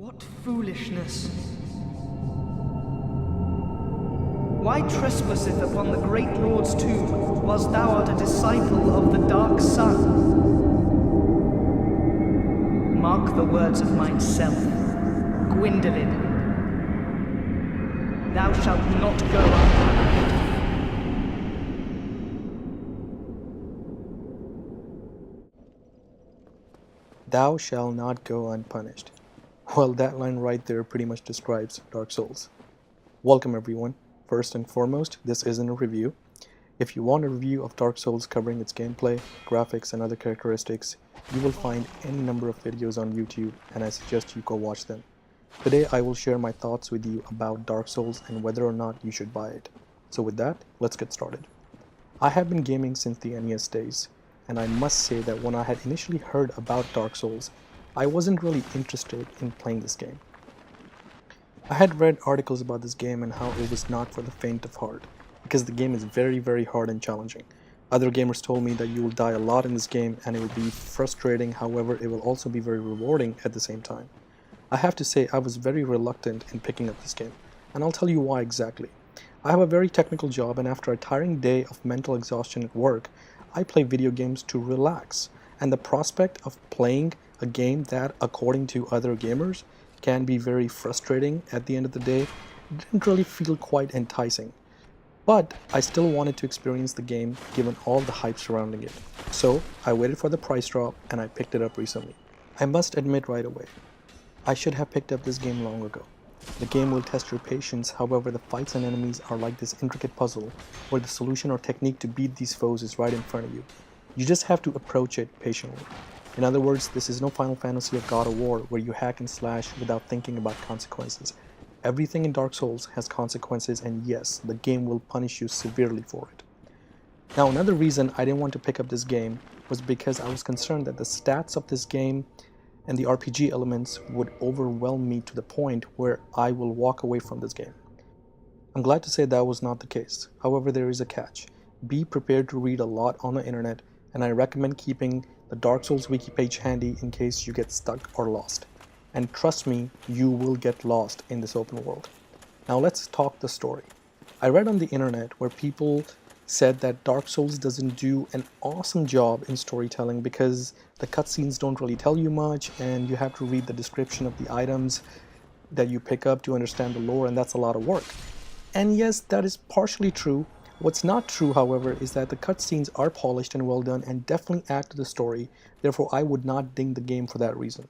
What foolishness! Why trespasseth upon the great Lord's tomb, whilst thou art a disciple of the dark sun? Mark the words of myself, Gwyndolin. Thou shalt not go unpunished. Thou shalt not go unpunished. Well, that line right there pretty much describes Dark Souls. Welcome everyone. First and foremost, this isn't a review. If you want a review of Dark Souls covering its gameplay, graphics, and other characteristics, you will find any number of videos on YouTube, and I suggest you go watch them. Today I will share my thoughts with you about Dark Souls and whether or not you should buy it. So with that, let's get started. I have been gaming since the NES days, and I must say that when I had initially heard about Dark Souls, I wasn't really interested in playing this game. I had read articles about this game and how it was not for the faint of heart, because the game is very hard and challenging. Other gamers told me that you will die a lot in this game and it will be frustrating, however it will also be very rewarding at the same time. I have to say I was very reluctant in picking up this game, and I'll tell you why exactly. I have a very technical job, and after a tiring day of mental exhaustion at work, I play video games to relax, and the prospect of playing a game that, according to other gamers, can be very frustrating at the end of the day didn't really feel quite enticing. But I still wanted to experience the game given all the hype surrounding it. So I waited for the price drop and I picked it up recently. I must admit right away, I should have picked up this game long ago. The game will test your patience, however the fights and enemies are like this intricate puzzle where the solution or technique to beat these foes is right in front of you. You just have to approach it patiently. In other words, this is no Final Fantasy or God of War where you hack and slash without thinking about consequences. Everything in Dark Souls has consequences, and yes, the game will punish you severely for it. Now, another reason I didn't want to pick up this game was because I was concerned that the stats of this game and the RPG elements would overwhelm me to the point where I will walk away from this game. I'm glad to say that was not the case. However, there is a catch. Be prepared to read a lot on the internet, and I recommend keeping the Dark Souls wiki page handy in case you get stuck or lost. And trust me, you will get lost in this open world. Now let's talk the story. I read on the internet where people said that Dark Souls doesn't do an awesome job in storytelling because the cutscenes don't really tell you much and you have to read the description of the items that you pick up to understand the lore, and that's a lot of work. And yes, that is partially true. What's not true, however, is that the cutscenes are polished and well done and definitely add to the story, therefore I would not ding the game for that reason.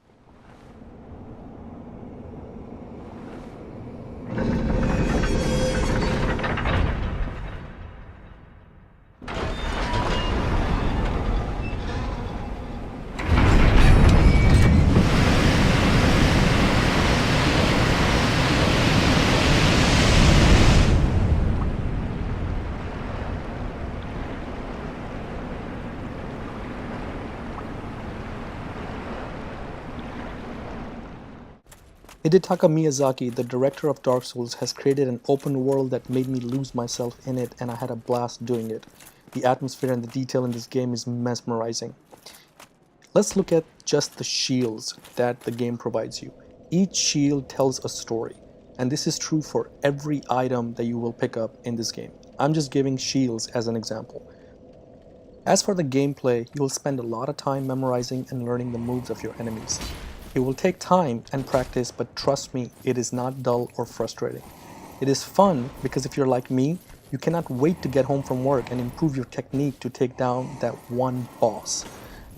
Hidetaka Miyazaki, the director of Dark Souls, has created an open world that made me lose myself in it, and I had a blast doing it. The atmosphere and the detail in this game is mesmerizing. Let's look at just the shields that the game provides you. Each shield tells a story, and this is true for every item that you will pick up in this game. I'm just giving shields as an example. As for the gameplay, you will spend a lot of time memorizing and learning the moves of your enemies. It will take time and practice, but trust me, it is not dull or frustrating. It is fun because if you're like me, you cannot wait to get home from work and improve your technique to take down that one boss.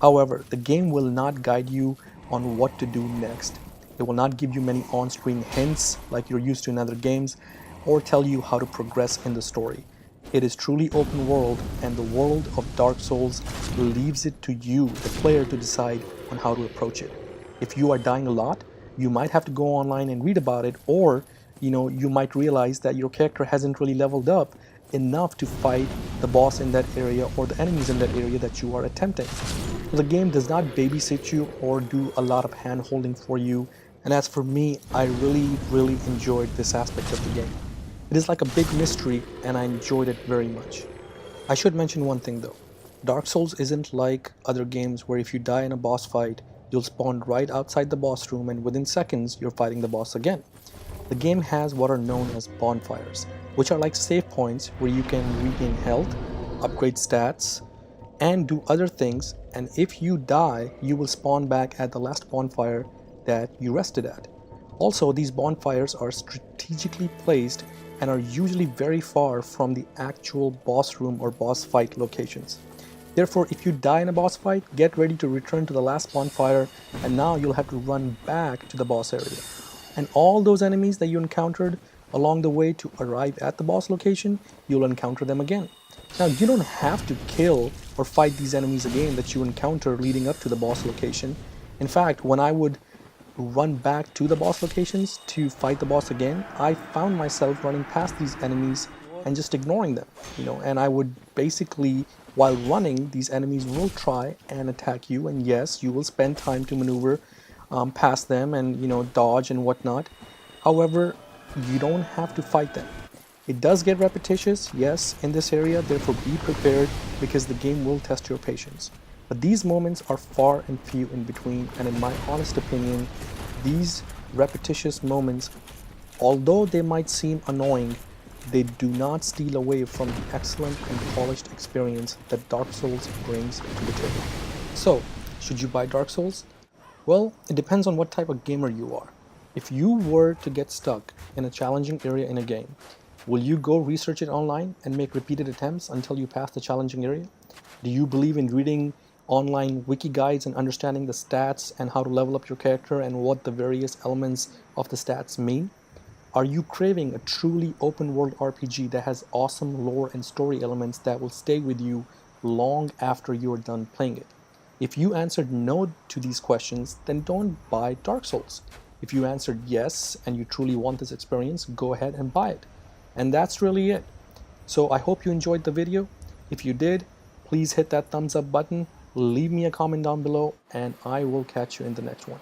However, the game will not guide you on what to do next. It will not give you many on-screen hints like you're used to in other games, or tell you how to progress in the story. It is truly open world, and the world of Dark Souls leaves it to you, the player, to decide on how to approach it. If you are dying a lot, you might have to go online and read about it, or you might realize that your character hasn't really leveled up enough to fight the boss in that area or the enemies in that area that you are attempting. The game does not babysit you or do a lot of hand holding for you, and as for me, I really enjoyed this aspect of the game. It is like a big mystery and I enjoyed it very much. I should mention one thing though. Dark Souls isn't like other games where if you die in a boss fight, You'll spawn right outside the boss room, and within seconds, you're fighting the boss again. The game has what are known as bonfires, which are like save points where you can regain health, upgrade stats, and do other things, and if you die, you will spawn back at the last bonfire that you rested at. Also, these bonfires are strategically placed and are usually very far from the actual boss room or boss fight locations. Therefore, if you die in a boss fight, get ready to return to the last bonfire, and now you'll have to run back to the boss area. And all those enemies that you encountered along the way to arrive at the boss location, you'll encounter them again. Now, you don't have to kill or fight these enemies again that you encounter leading up to the boss location. In fact, when I would run back to the boss locations to fight the boss again, I found myself running past these enemies and just ignoring them, and I would basically, while running, these enemies will try and attack you, and yes, you will spend time to maneuver past them and dodge and whatnot. However, you don't have to fight them. It does get repetitious, yes, in this area, therefore be prepared because the game will test your patience. But these moments are far and few in between, and in my honest opinion, these repetitious moments, although they might seem annoying, they do not steal away from the excellent and polished experience that Dark Souls brings to the table. So, should you buy Dark Souls? Well, it depends on what type of gamer you are. If you were to get stuck in a challenging area in a game, will you go research it online and make repeated attempts until you pass the challenging area? Do you believe in reading online wiki guides and understanding the stats and how to level up your character and what the various elements of the stats mean? Are you craving a truly open world RPG that has awesome lore and story elements that will stay with you long after you are done playing it? If you answered no to these questions, then don't buy Dark Souls. If you answered yes and you truly want this experience, go ahead and buy it. And that's really it. So I hope you enjoyed the video. If you did, please hit that thumbs up button, leave me a comment down below, and I will catch you in the next one.